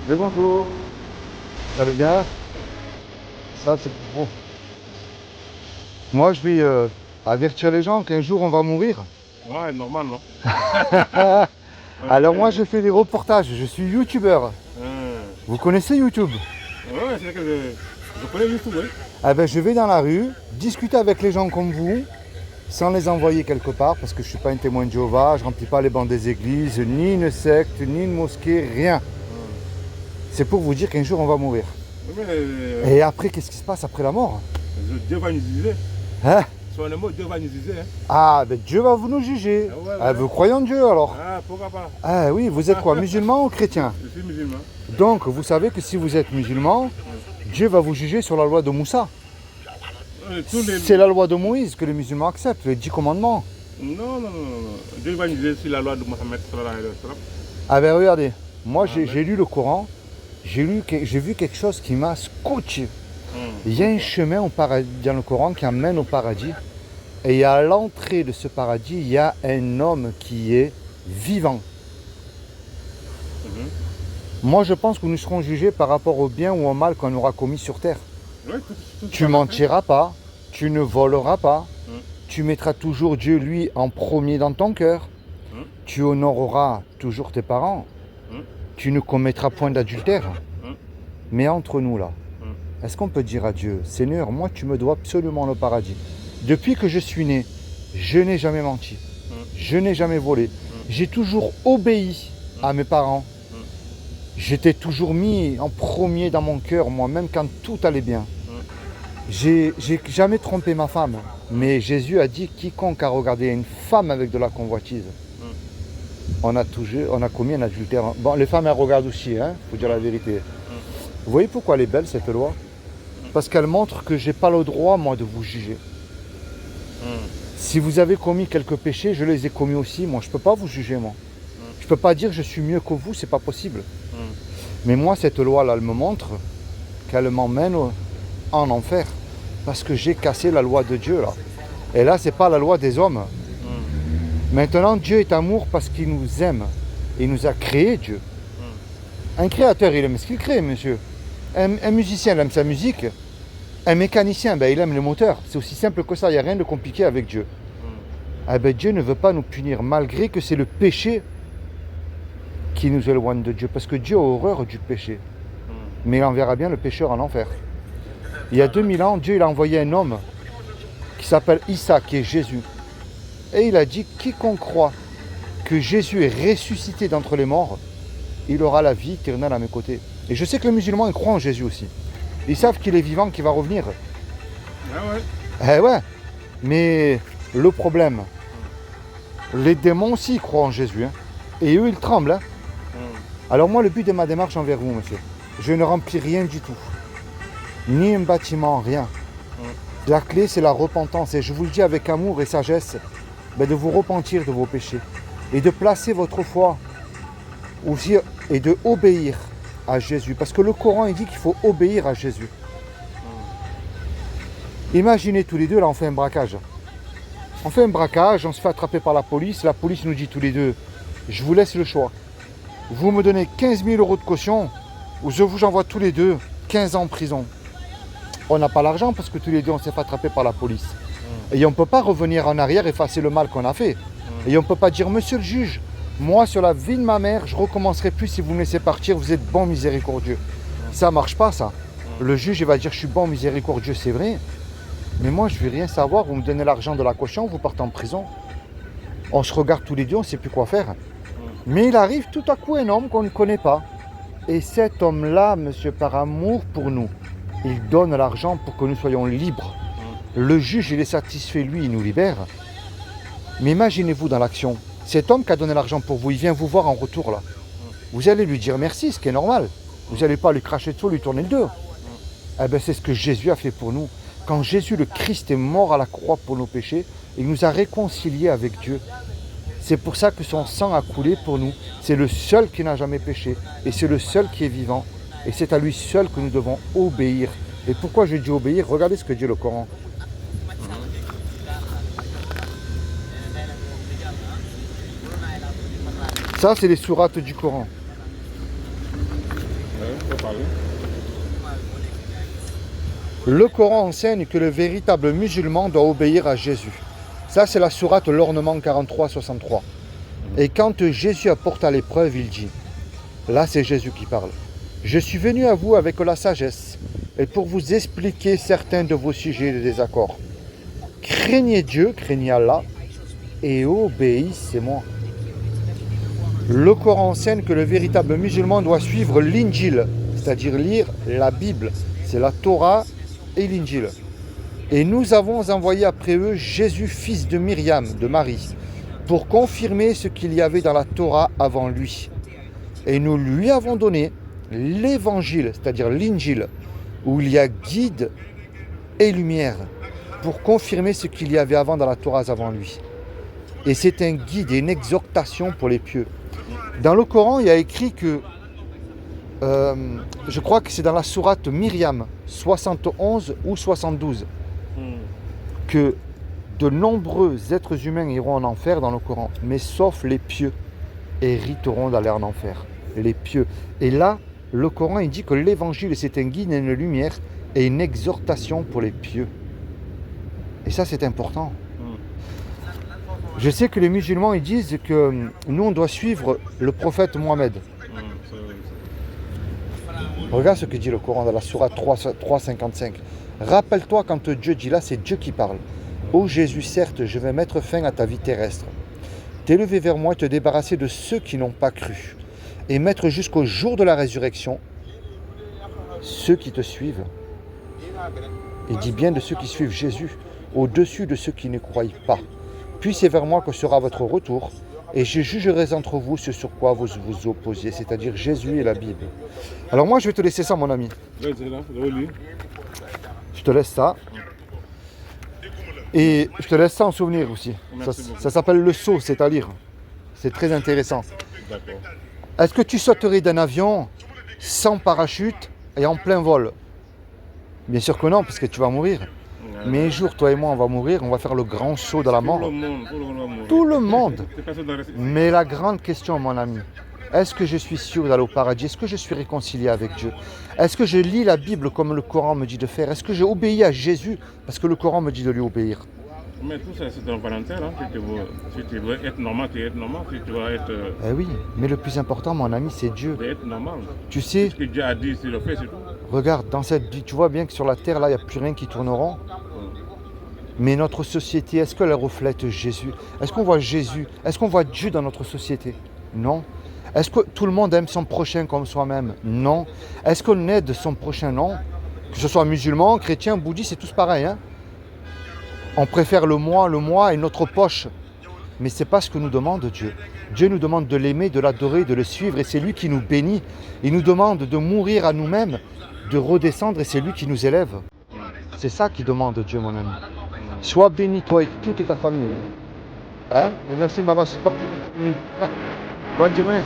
Mais bonjour, ça va bien? Ça c'est bon. Moi je vais avertir les gens qu'un jour on va mourir. Ouais, normalement. Alors moi je fais des reportages, je suis youtubeur. Vous connaissez YouTube? Ouais, c'est que je connais YouTube, oui. Eh ben je vais dans la rue, discuter avec les gens comme vous, sans les envoyer quelque part, parce que je suis pas un témoin de Jéhovah, je remplis pas les bancs des églises, ni une secte, ni une mosquée, rien. C'est pour vous dire qu'un jour on va mourir. Mais Et après, qu'est-ce qui se passe après la mort? Dieu va nous juger. Hein? Sur le mot, Dieu va nous juger. Hein. Ah, ben Dieu va vous nous juger. Ah ouais, ouais. Ah, vous croyez en Dieu alors? Ah, pourquoi pas? Ah oui, vous êtes quoi, musulman ou chrétien? Je suis musulman. Donc, vous savez que si vous êtes musulman, Dieu va vous juger sur la loi de Moussa. C'est la loi de Moïse que les musulmans acceptent, les 10 commandements. Non, non, non, non. Dieu va nous juger sur la loi de Mohammed sallallahu alayhi wa sallam. Ah ben regardez, moi j'ai lu le Coran, j'ai vu quelque chose qui m'a scotché. Il y a un chemin au paradis, dans le Coran qui emmène au paradis. Et à l'entrée de ce paradis, il y a un homme qui est vivant. Moi, je pense que nous serons jugés par rapport au bien ou au mal qu'on aura commis sur terre. Ouais, Tu mentiras pas, tu ne voleras pas, tu mettras toujours Dieu, lui, en premier dans ton cœur. Tu honoreras toujours tes parents. Tu ne commettras point d'adultère. Mais entre nous, là, est-ce qu'on peut dire à Dieu, Seigneur, moi, tu me dois absolument le paradis. Depuis que je suis né, je n'ai jamais menti. Je n'ai jamais volé. J'ai toujours obéi à mes parents. J'étais toujours mis en premier dans mon cœur, moi, même quand tout allait bien. J'ai jamais trompé ma femme. Mais Jésus a dit, quiconque a regardé une femme avec de la convoitise, on a commis un adultère. Bon, les femmes, elles regardent aussi, hein, faut dire la vérité. Vous voyez pourquoi elle est belle, cette loi? Parce qu'elle montre que j'ai pas le droit, moi, de vous juger. Si vous avez commis quelques péchés, je les ai commis aussi. Moi, je peux pas vous juger, moi. Je peux pas dire que je suis mieux que vous, c'est pas possible. Mais moi, cette loi-là, elle me montre qu'elle m'emmène en enfer. Parce que j'ai cassé la loi de Dieu, là. Et là, c'est pas la loi des hommes. Maintenant, Dieu est amour parce qu'il nous aime. Il nous a créé, Dieu. Un créateur, il aime ce qu'il crée, monsieur. Un musicien, il aime sa musique. Un mécanicien, ben, il aime le moteur. C'est aussi simple que ça, il n'y a rien de compliqué avec Dieu. Ah ben, Dieu ne veut pas nous punir, malgré que c'est le péché qui nous éloigne de Dieu. Parce que Dieu a horreur du péché. Mais il enverra bien le pécheur en enfer. Il y a 2000 ans, Dieu il a envoyé un homme qui s'appelle Issa, qui est Jésus. Et il a dit, quiconque croit que Jésus est ressuscité d'entre les morts, il aura la vie éternelle à mes côtés. Et je sais que les musulmans, ils croient en Jésus aussi. Ils savent qu'il est vivant, qu'il va revenir. Ah ouais. Eh ouais. Mais le problème, les démons aussi ils croient en Jésus. Hein. Et eux, ils tremblent. Hein. Alors moi, le but de ma démarche envers vous, monsieur, je ne remplis rien du tout. Ni un bâtiment, rien. La clé, c'est la repentance. Et je vous le dis avec amour et sagesse, ben, de vous repentir de vos péchés. Et de placer votre foi aussi, et de obéir à Jésus. Parce que le Coran, il dit qu'il faut obéir à Jésus. Imaginez tous les deux, là, on fait un braquage. On fait un braquage, on se fait attraper par la police nous dit tous les deux, je vous laisse le choix. Vous me donnez 15 000 € de caution, ou je vous envoie tous les deux 15 ans en prison. On n'a pas l'argent parce que tous les deux, on s'est fait attraper par la police. Et on ne peut pas revenir en arrière et effacer le mal qu'on a fait. Et on ne peut pas dire, monsieur le juge, moi, sur la vie de ma mère, je ne recommencerai plus si vous me laissez partir, vous êtes bon miséricordieux. Ça ne marche pas, ça. Le juge, il va dire, je suis bon miséricordieux, c'est vrai. Mais moi, je ne veux rien savoir, vous me donnez l'argent de la caution, vous partez en prison. On se regarde tous les deux, on ne sait plus quoi faire. Mais il arrive tout à coup un homme qu'on ne connaît pas. Et cet homme-là, monsieur, par amour pour nous, il donne l'argent pour que nous soyons libres. Le juge, il est satisfait, lui, il nous libère. Mais imaginez-vous dans l'action, cet homme qui a donné l'argent pour vous, il vient vous voir en retour là. Vous allez lui dire merci, ce qui est normal. Vous n'allez pas lui cracher dessus, lui tourner le dos. Eh bien, c'est ce que Jésus a fait pour nous. Quand Jésus le Christ est mort à la croix pour nos péchés, il nous a réconciliés avec Dieu. C'est pour ça que son sang a coulé pour nous. C'est le seul qui n'a jamais péché. Et c'est le seul qui est vivant. Et c'est à lui seul que nous devons obéir. Et pourquoi je dis obéir? Regardez ce que dit le Coran. Ça, c'est les sourates du Coran. On peut parler. Le Coran enseigne que le véritable musulman doit obéir à Jésus. Ça, c'est la sourate l'ornement 43-63. Et quand Jésus apporta l'épreuve, il dit, là c'est Jésus qui parle, je suis venu à vous avec la sagesse et pour vous expliquer certains de vos sujets de désaccord. Craignez Dieu, craignez Allah et obéissez-moi. Le Coran enseigne que le véritable musulman doit suivre l'Injil, c'est-à-dire lire la Bible. C'est la Torah et l'Injil. Et nous avons envoyé après eux Jésus, fils de Myriam, de Marie, pour confirmer ce qu'il y avait dans la Torah avant lui. Et nous lui avons donné l'Évangile, c'est-à-dire l'Injil, où il y a guide et lumière, pour confirmer ce qu'il y avait avant dans la Torah avant lui. Et c'est un guide et une exhortation pour les pieux. Dans le Coran, il y a écrit que, je crois que c'est dans la sourate Myriam, 71 ou 72, que de nombreux êtres humains iront en enfer dans le Coran, mais sauf les pieux, hériteront d'aller en enfer. Les pieux. Et là, le Coran il dit que l'évangile c'est un guide et une lumière et une exhortation pour les pieux. Et ça c'est important. Je sais que les musulmans ils disent que nous on doit suivre le prophète Mohammed. Regarde ce que dit le Coran dans la sourate 3:55. Rappelle-toi quand Dieu dit là, c'est Dieu qui parle. Ô Jésus, certes, je vais mettre fin à ta vie terrestre. T'élever vers moi et te débarrasser de ceux qui n'ont pas cru. Et mettre jusqu'au jour de la résurrection ceux qui te suivent. Il dit bien de ceux qui suivent Jésus, au-dessus de ceux qui ne croient pas. Puis c'est vers moi que sera votre retour, et je jugerai entre vous ce sur quoi vous vous opposiez, c'est-à-dire Jésus et la Bible. Alors moi, je vais te laisser ça, mon ami. Oui, c'est là, je lis. Je te laisse ça. Et je te laisse ça en souvenir aussi. Merci beaucoup. Ça s'appelle le saut, c'est à lire. C'est très intéressant. D'accord. Est-ce que tu sauterais d'un avion sans parachute et en plein vol? Bien sûr que non, parce que tu vas mourir. Mais un jour, toi et moi, on va mourir, on va faire le grand saut de la Tout mort. le monde va mourir. Tout le monde. C'est pas ça dans la- Mais la grande question, mon ami, est-ce que je suis sûr d'aller au paradis? Est-ce que je suis réconcilié avec Dieu? Est-ce que je lis la Bible comme le Coran me dit de faire? Est-ce que j'ai obéi à Jésus parce que le Coran me dit de lui obéir? Mais tout ça, c'est un volontaire. Hein. Si tu veux être normal, tu es normal. Si tu veux être, Eh oui, mais le plus important, mon ami, c'est Dieu. être normal. Tu sais, Ce que Dieu a dit, tu le fais, c'est tout. regarde, dans cette vie, tu vois bien que sur la terre, là, il n'y a plus rien qui tourne rond. Mais notre société, est-ce qu'elle reflète Jésus? Est-ce qu'on voit Jésus? Est-ce qu'on voit Dieu dans notre société? Non. Est-ce que tout le monde aime son prochain comme soi-même? Non. Est-ce qu'on aide son prochain? Non. Que ce soit musulman, chrétien, bouddhiste, c'est tous pareil. Hein? On préfère le moi et notre poche. Mais ce n'est pas ce que nous demande Dieu. Dieu nous demande de l'aimer, de l'adorer, de le suivre, et c'est lui qui nous bénit. Il nous demande de mourir à nous-mêmes, de redescendre, et c'est lui qui nous élève. C'est ça qu'il demande Dieu, mon ami. Sois béni, toi et toute ta famille. Hein? Et merci, maman. Bonne journée.